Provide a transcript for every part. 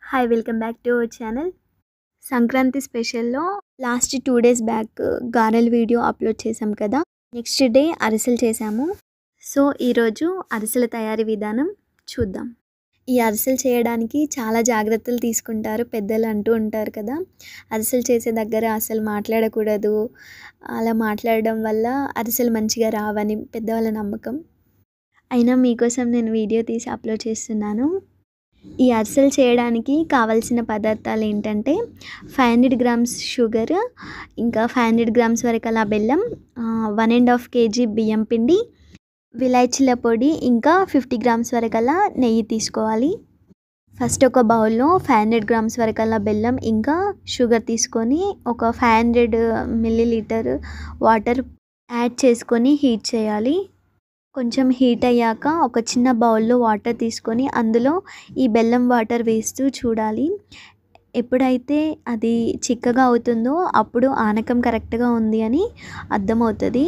Hi welcome back to our channel. Sankranti స్పెషల్‌లో last 2 days back గారెల video upload చేశాం కదా! నెక్స్ట్ డే అరిసెలు చేశాము. సో, ఈరోజు అరిసెల తయారీ విధానం చూద్దాం. ఈ అరిసెలు చేయడానికి చాలా జాగ్రత్తలు తీసుకుంటారు పెద్దలు అంటూ ఉంటారు కదా! అరిసెలు చేసే దగ్గర అసలు మాట్లాడకూడదు. అలా మాట్లాడడం వల్ల అరిసెలు మంచిగా రావని పెద్దవాళ్ళ నమ్మకం. అయినా మీకోసం నేను వీడియో తీసి అప్లోడ్ చేస్తున్నాను. ఈ అరిసెలు చేయడానికి కావాల్సిన పదార్థాలు ఏంటంటే 500 గ్రామ్స్ షుగర్, ఇంకా 500 గ్రామ్స్ వరకలా బెల్లం, 1.5 కేజీ బియ్యం పిండి, విలాయచీల పొడి, ఇంకా 50 గ్రామ్స్ వరకలా నెయ్యి తీసుకోవాలి. ఫస్ట్ ఒక బౌల్లో 500 గ్రామ్స్ వరకల్లా బెల్లం ఇంకా షుగర్ తీసుకొని ఒక 500 మిల్లీలీటర్ వాటర్ యాడ్ చేసుకొని హీట్ చేయాలి. కొంచెం హీట్ అయ్యాక ఒక చిన్న బౌల్లో వాటర్ తీసుకొని అందులో ఈ బెల్లం వాటర్ వేస్తూ చూడాలి. ఎప్పుడైతే అది చిక్కగా అవుతుందో అప్పుడు ఆనకం కరెక్ట్గా ఉంది అని అర్థమవుతుంది.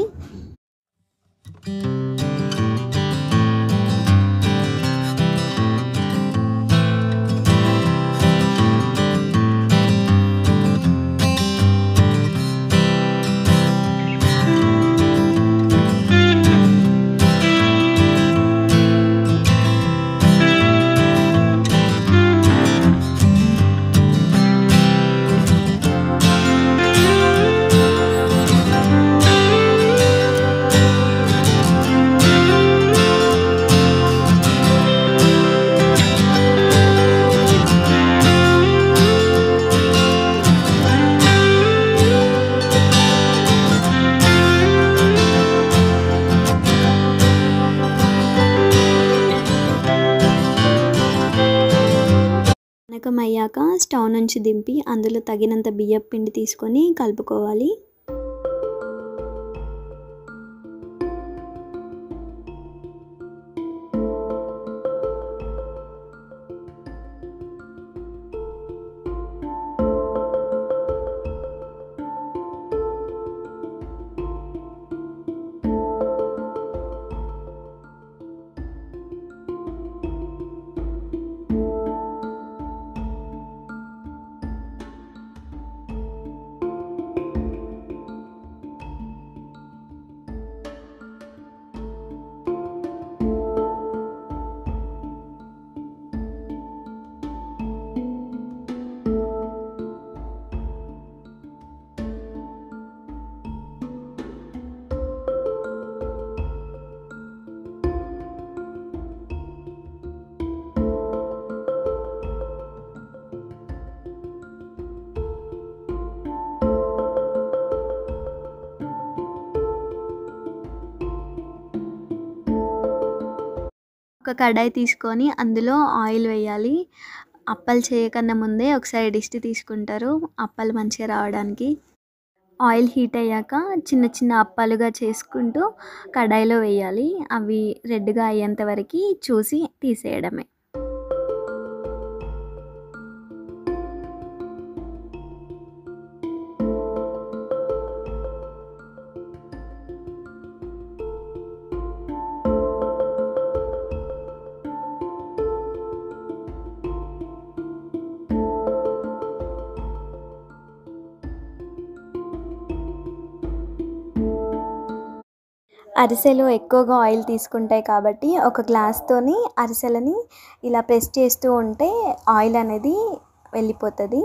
పానకం అయ్యాక స్టవ్ నుంచి దింపి అందులో తగినంత బియ్యపు పిండి తీసుకొని కలుపుకోవాలి. ఒక కడాయి తీసుకొని అందులో ఆయిల్ వేయాలి. అప్పాలు చేయకన్నా ముందే ఒకసారి దిష్టి తీసుకుంటారు అప్పాలు మంచిగా రావడానికి. ఆయిల్ హీట్ అయ్యాక చిన్న చిన్న అప్పాలుగా చేసుకుంటూ కడాయిలో వేయాలి. అవి రెడ్గా అయ్యేంత వరకు చూసి తీసేయడమే. అరిసెలు ఎక్కువగా ఆయిల్ తీసుకుంటాయి కాబట్టి ఒక గ్లాస్తోని అరిసెలని ఇలా ప్రెస్ చేస్తూ ఉంటే ఆయిల్ అనేది వెళ్ళిపోతుంది.